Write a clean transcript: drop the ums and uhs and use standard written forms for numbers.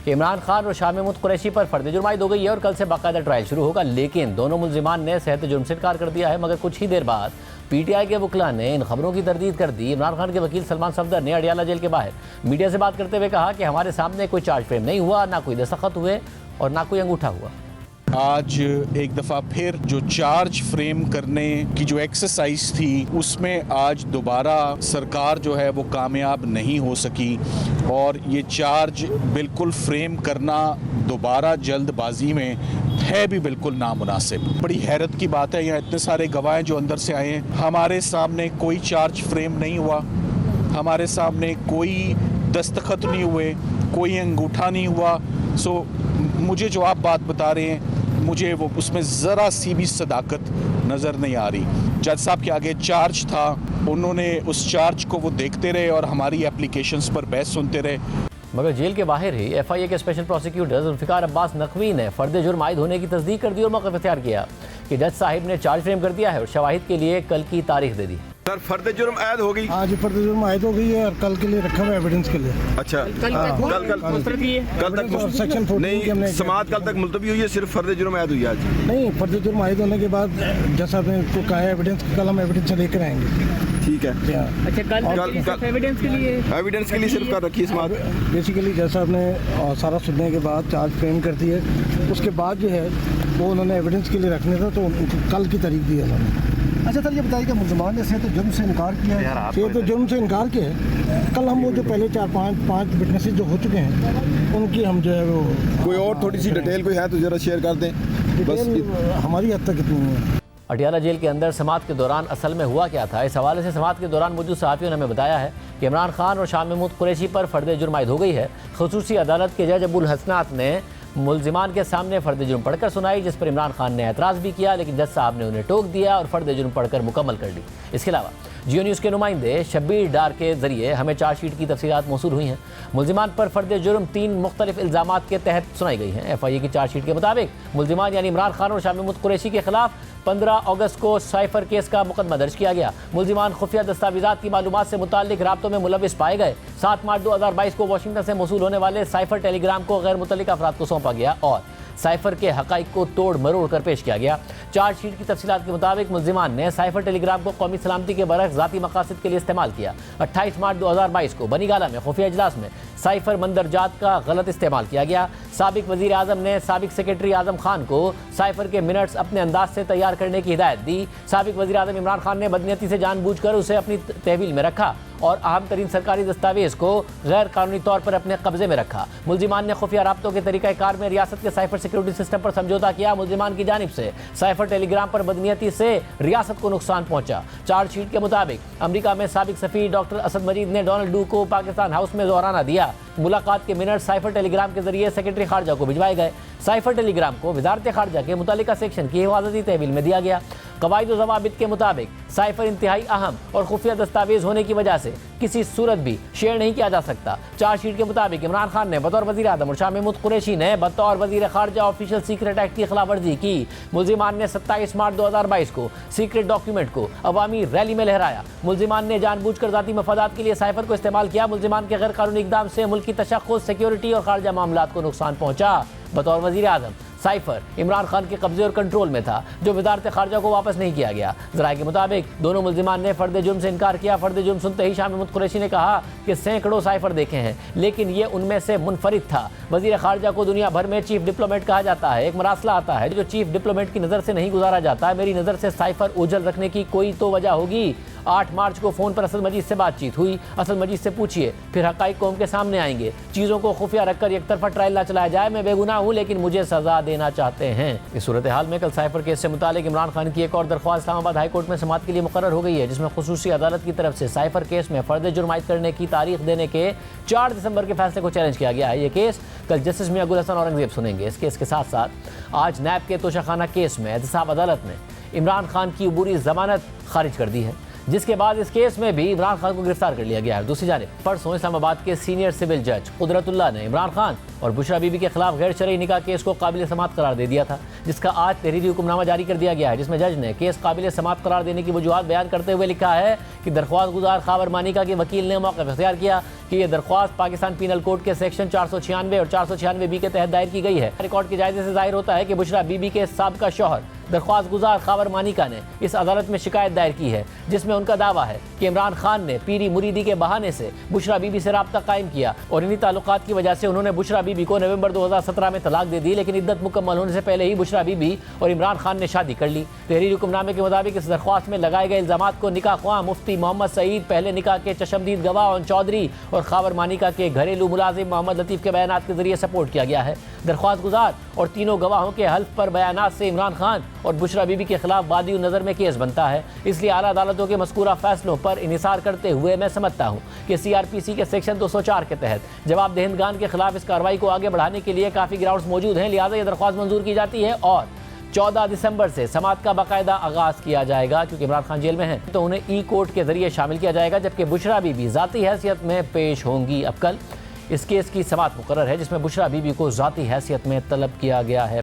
कि इमरान खान और शाह महमूद कुरैशी पर फर्द जुर्म आयद हो गई है और कल से बाकायदा ट्रायल शुरू होगा। लेकिन दोनों मुल्जिमान ने सेहत जुर्म से इनकार कर दिया है। मगर कुछ ही देर बाद PTI के वकला ने इन खबरों की तरदीद कर दी। इमरान खान के वकील सलमान सफदर ने अडियाला जेल के बाहर मीडिया से बात करते हुए कहा कि हमारे सामने कोई चार्ज फ्रेम नहीं हुआ, ना कोई दस्तखत हुए और ना कोई अंगूठा हुआ। आज एक दफ़ा फिर जो चार्ज फ्रेम करने की जो एक्सरसाइज थी उसमें आज दोबारा सरकार जो है वो कामयाब नहीं हो सकी और ये चार्ज बिल्कुल फ्रेम करना दोबारा जल्दबाजी में है भी बिल्कुल नामुनासिब। बड़ी हैरत की बात है, यहाँ इतने सारे गवाह जो अंदर से आए हैं, हमारे सामने कोई चार्ज फ्रेम नहीं हुआ, हमारे सामने कोई दस्तखत नहीं हुए, कोई अंगूठा नहीं हुआ। सो मुझे जो आप बात बता रहे हैं मुझे वो उसमें ज़रा सी भी सदाकत नज़र नहीं आ रही। जज साहब के आगे चार्ज था, उन्होंने उस चार्ज को वो देखते रहे और हमारी एप्लीकेशंस पर बहस सुनते रहे। मगर जेल के बाहर ही FIA के स्पेशल प्रोसिक्यूटर जुल्फ़िकार अब्बास नकवी ने फर्द जुर्म आयद होने की तस्दीक कर दी और मौक़िफ़ इख्तियार किया कि जज साहिब ने चार्ज फ्रेम कर दिया है और शवाहिद के लिए कल की तारीख दे दी। सर फर्द जुर्म आयद हो गई? आज फर्द जुर्म आयद हो गई है और कल के लिए रखा हुआ एविडेंस के लिए। अच्छा, कल तक सेक्शन 14 नहीं, समाअत कल तक मुलतवी हुई है, सिर्फ फर्द जुर्म आयद हुई आज? नहीं, फर्द जुर्म आयद होने के बाद जज साहब ने तो कहा है एविडेंस, कल हम एविडेंस लेकर आएंगे। ठीक है। अच्छा, कल एविडेंस के लिए सिर्फ कर रखी है समाअत। बेसिकली जज साहब ने सारा सुनने के बाद चार्ज फ्रेम कर दी है, उसके बाद जो है वो उन्होंने एविडेंस के लिए रखने था तो कल की तारीख दी है उन्होंने। अच्छा सर, ये बताइए कि मुल्ज़िमान ने सेहत जुर्म से इनकार किया है? सेहत जुर्म से इनकार किया है। कल हम वो जो पहले 4-5 विटनेसेस जो हो चुके हैं उनकी हम जो है वो कोई और थोड़ी सी डिटेल कोई है तो ज़रा शेयर कर दें। बस हमारी हद तक इतनी है। अटियाला जेल के अंदर समाअत के दौरान असल में हुआ क्या था, इस हवाले से समाअत के दौरान मौजूद सहाफ़ियों ने हमें बताया है कि इमरान खान और शाह महमूद कुरैशी पर फर्द जुर्म आयद हो गई है। खुसूसी अदालत के जज अबुल हसनात ने मुल्जिमान के सामने फर्द जुर्म पढ़कर सुनाई, जिस पर इमरान खान ने एतराज़ भी किया, लेकिन जज साहब ने उन्हें टोक दिया और फर्द जुर्म पढ़कर मुकम्मल कर ली। इसके अलावा जियो न्यूज़ के नुमाइंदे शब्बीर डार के ज़रिए हमें चार्जशीट की तफसीलात मौसूल हुई हैं। मुल्जिमान पर फर्द जुर्म 3 मुख्तलिफ इल्ज़ामात के तहत सुनाई गई हैं। FIA की चार्जशीट के मुताबिक मुल्जिमान यानी इमरान खान और शाह महमूद कुरैशी के खिलाफ 15 अगस्त को साइफर केस का मुकदमा दर्ज किया गया। मुल्जिमान खुफिया दस्तावेज़ात की मालूमात से मुताल्लिक राब्तों में मुलविस पाए गए। 7 मार्च 2022 को वाशिंगटन से मौसूल होने वाले साइफर टेलीग्राम को गैर मुतल्लिक अफराद को सौंपा गया और साइफर के हक़ाइक़ को तोड़ मरोड़ कर पेश किया गया। चार्जशीट की तफसीलात के मुताबिक मुल्जिमान ने साइफर टेलीग्राम को कौमी सलामती के बरक्स ज़ाती मकासद के लिए इस्तेमाल किया। 28 मार्च 2022 को बनीगाला में खुफिया इजलास में साइफर मंदरजात का गलत इस्तेमाल किया गया। साबिक वज़ीर आज़म ने साबिक सेक्रेटरी आज़म खान को साइफर के मिनट्स अपने अंदाज से तैयार करने की हिदायत दी। साबिक वज़ीर आज़म इमरान खान ने बदनीयती से जानबूझकर उसे अपनी तहवील में रखा और अहम तरीन सरकारी दस्तावेज़ को गैर कानूनी तौर पर अपने कब्जे में रखा। मुल्जिमान ने खुफिया राब्तों के तरीक़ाकार में रियासत के साइफर सिक्योरिटी सिस्टम पर समझौता किया। मुल्जिमान की जानिब से साइफर टेलीग्राम पर बदनीयती से रियासत को नुकसान पहुंचा। चार्जशीट के मुताबिक अमेरिका में साबिक सफ़ीर डॉक्टर असद मजीद ने डोनाल्ड डू को पाकिस्तान हाउस में दोहराना दिया। मुलाकात के मिनट साइफर टेलीग्राम के जरिए सेक्रेटरी खारजा को भिजवाए गए। साइफर टेलीग्राम को वजारत खारजा के मुतालिका सेक्शन की हिफाजती तहवील में दिया गया। कवायद व ज़वाबित के मुताबिक साइफर इंतहाई अहम और खुफिया दस्तावेज होने की वजह से किसी सूरत भी शेयर नहीं किया जा सकता। चार्जशीट के मुताबिक इमरान खान ने बतौर वज़ीर आज़म और शाह महमूद कुरैशी ने बतौर वज़ीर खारजा ऑफिशियल सीक्रेट एक्ट की खिलाफ वर्जी की। मुल्जिमान ने 27 मार्च 2022 को सीक्रेट डॉक्यूमेंट को अवामी रैली में लहराया। मुल्जिमान ने जानबूझकर ज़ाती मफादात के लिए साइफर को इस्तेमाल किया। मुल्जिमान के गैर कानूनी इक़दाम से मुल्क की तशख़्ख़ुस, सिक्योरिटी और खारजा मामलात को नुकसान पहुँचा। बतौर वज़ीर आज़म साइफर इमरान खान के कब्जे और कंट्रोल में था, जो वजारत खारजा को वापस नहीं किया गया। ज़राए के मुताबिक दोनों मुल्जिमान ने फर्द जुर्म से इनकार किया। फर्द जुर्म सुनते ही शाह महमूद कुरैशी ने कहा कि सैकड़ों साइफर देखे हैं, लेकिन ये उनमें से मुनफरिद था। वज़ीर खारजा को दुनिया भर में चीफ डिप्लोमेट कहा जाता है। एक मरासला आता है जो चीफ डिप्लोमेट की नज़र से नहीं गुजारा जाता। मेरी नज़र से साइफर उजल रखने की कोई तो वजह होगी। 8 मार्च को फ़ोन पर असद मजीद से बातचीत हुई। असद मजीद से पूछिए, फिर हक़ाइक़ कौम के सामने आएंगे। चीज़ों को खुफिया रखकर एक तरफा ट्रायल ना चलाया जाए। मैं बेगुनाह हूँ, लेकिन मुझे सज़ा देना चाहते हैं। इस सूरत हाल में कल साइफर केस से मुतालिक इमरान खान की एक और दरख्वास्त इस्लामाबाद हाई कोर्ट में समाअत के लिए मुकर्रर हो गई है, जिसमें खुसूसी अदालत की तरफ से साइफर केस में फर्द जुर्म आयद करने की तारीख देने के 4 दिसंबर के फैसले को चैलेंज किया गया है। ये केस कल जस्टिस मियां गुल हसन औरंगजेब सुनेंगे। इस केस के साथ साथ आज नैब के तोशाखाना केस में एहतसाब अदालत ने इमरान खान की अबूरी ज़मानत खारिज कर दी है। जिसके बाद इस केस में भी इमरान खान को गिरफ्तार कर लिया गया है। दूसरी जानिब परसों इस्लामाबाद के सीनियर सिविल जज कुदरतुल्लाह ने इमरान खान और बुशरा बीबी के खिलाफ गैर शरई निकाह केस को काबिल समाअत करार दे दिया था, जिसका आज तहरीरी हुक्मनामा जारी कर दिया गया है, जिसमें जज ने केस काबिल समाअत करार देने की वजूहात बयान करते हुए लिखा है कि दरख्वास्त गुजार खावर मानिका के वकील ने मौक़िफ़ इख्तियार किया कि यह दरख्वास्त पाकिस्तान पीनल कोड के सेक्शन 496 और 496 बी के तहत दायर की गई है। रिकॉर्ड के जायजे से जाहिर होता है कि बुशरा बीबी के साबिका शौहर दरख्वास्त गुजार खावर मानिका ने इस अदालत में शिकायत दायर की है, जिसमें उनका दावा है कि इमरान खान ने पीरी मुरीदी के बहाने से बुशरा बीबी से राब्ता कायम किया और इन्हीं ताल्लुकात की वजह से उन्होंने बुशरा बीबी को नवंबर 2017 में तलाक दे दी, लेकिन इद्दत मुकम्मल होने से पहले ही बुशरा बीबी और इमरान खान ने शादी कर ली। तहरीरी हुक्मनामे के मुताबिक इस दरख्वास्त में लगाए गए इल्जामात को निकाह ख्वाह मुफ्ती मोहम्मद सईद, पहले निकाह के चशमदीद गवाह ओन चौधरी और खावर मानिका के घरेलू मुलाजिम मोहम्मद लतीफ़ के बयानात के जरिए सपोर्ट किया गया है। दरख्वास्त गुजार और तीनों गवाहों के हल्फ पर बयानात से इमरान खान और बुशरा बीबी के खिलाफ वादी नज़र में केस बनता है। इसलिए आला अदालतों के मज़कूरा फैसलों पर इन्हिसार करते हुए मैं समझता हूँ कि CRPC के सेक्शन 204 के तहत जवाबदेहिंदगान के खिलाफ इस कार्रवाई को आगे बढ़ाने के लिए काफ़ी ग्राउंड्स मौजूद हैं, लिहाजा यह दरख्वास्त मंजूर की जाती है और 14 दिसंबर से समाअत का बाकायदा आगाज़ किया जाएगा। क्योंकि इमरान खान जेल में हैं तो उन्हें ई कोर्ट के जरिए शामिल किया जाएगा, जबकि बुशरा बीबी ज़ाती हैसियत में पेश होंगी। अब कल इस केस की समाअत मुकर्रर है, जिसमें बुशरा बीबी को ज़ाती हैसियत में तलब किया गया है।